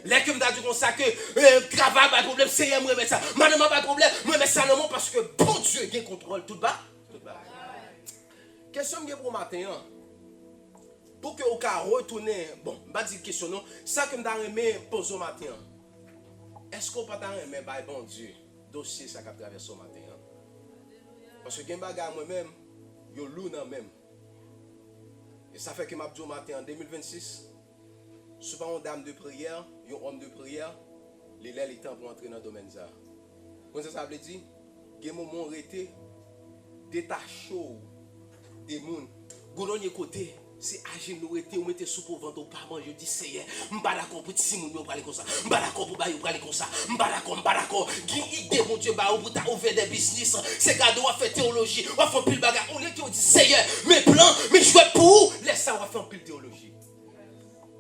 Là que nous dit comme ça que travail pas de problème, Seigneur, nous remettons ça. Madame pas de problème, nous remettons ça dans moi parce que bon Dieu qui contrôle tout bas. Question que pour matin. Pour que vous retourner, bon, je ne vais pas dire question non, ça que je vais poser au matin. Est-ce qu'on peut remettre bon Dieu, dossier ça qui a traversé au matin? Parce que je vais moi-même, je suis loup même. Et ça fait que je dis au matin en 2026, souvent une dame de prière, un homme de prière, les lèvres temps pour entrer dans le domaine. Quand ça veut dire, il y a un moment où été détaché des gens, goudonnier côté. C'est agir nous était ou mettez sous pour vendre pas manger dis Seigneur je pas d'accord pour si moun parler comme ça je pas d'accord pour bailler parler comme ça je pas d'accord qui idée mon Dieu ba ou pour ouvrir des business c'est cadeau à faire théologie on fait pile bagarre on est qui dit Seigneur mes plans mes jouets pour laisse ça on va faire pile théologie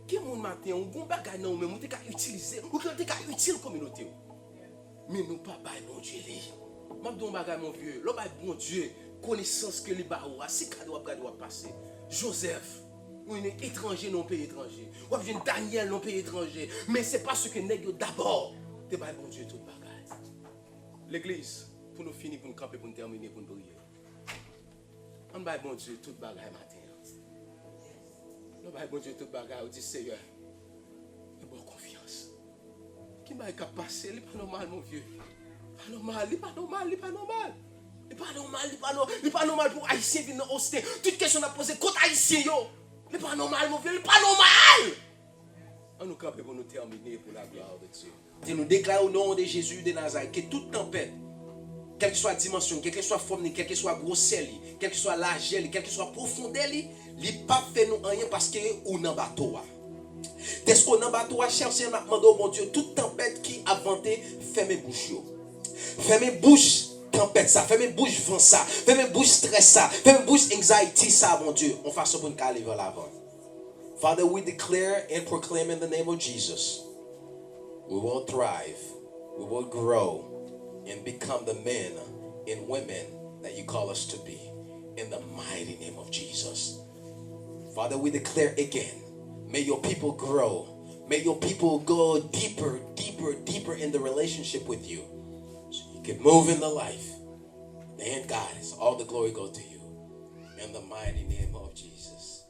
qui mon matin on gon bagarre non mais on t'es qu'à utiliser ou t'es qu'à utile communauté mais nous pas bailler mon Dieu li m'a don bagarre mon vieux l'homme bon Dieu connaissance que les ba ou si cadeau à passer Joseph, ou un étranger non pays étranger. Ou un Daniel non pays étranger. Mais c'est pas ce que nous d'abord. C'est pas bon Dieu tout le bagage. L'église, pour nous finir, pour nous camper, pour nous terminer, pour nous prier. On va bon Dieu tout le bagage matin. On va bon Dieu tout le bagage. On dit Seigneur, j'ai bonne confiance. Qui m'a passé? Il n'est pas normal, mon vieux. Pas normal, il n'est pas normal, il n'est pas normal. Il n'est pas normal pour Haïtien venir dans l'hosté. Toute question à poser contre Haïtien. Il n'est pas normal, mon vieux. Il n'est pas normal. On nous campe pour nous terminer pour la gloire de Dieu. Et nous déclarons au nom de Jésus de Nazareth que toute tempête, quelle que soit la dimension, quelle que soit la forme, quelle que soit la grosseur, quelle que soit l'argent, quelle que soit la profondeur, il n'est pas fait nous rien parce que nous sommes en bateau. Est-ce qu'on est en bateau, cher Seigneur, nous demandons, mon Dieu, toute tempête qui a vanté, fermez bouche. Fermez bouche. Tempête ça, fais mes bouches vent ça, fais mes bouches stress ça, fais mes bouches anxiety ça, mon Dieu. On fasse pour nous aller vers l'avant. Father, we declare and proclaim in the name of Jesus, we will thrive, we will grow, and become the men and women that you call us to be. In the mighty name of Jesus. Father, we declare again, may your people grow. May your people go deeper, deeper, deeper in the relationship with you. Can move in the life. And God, all the glory go to you. In the mighty name of Jesus.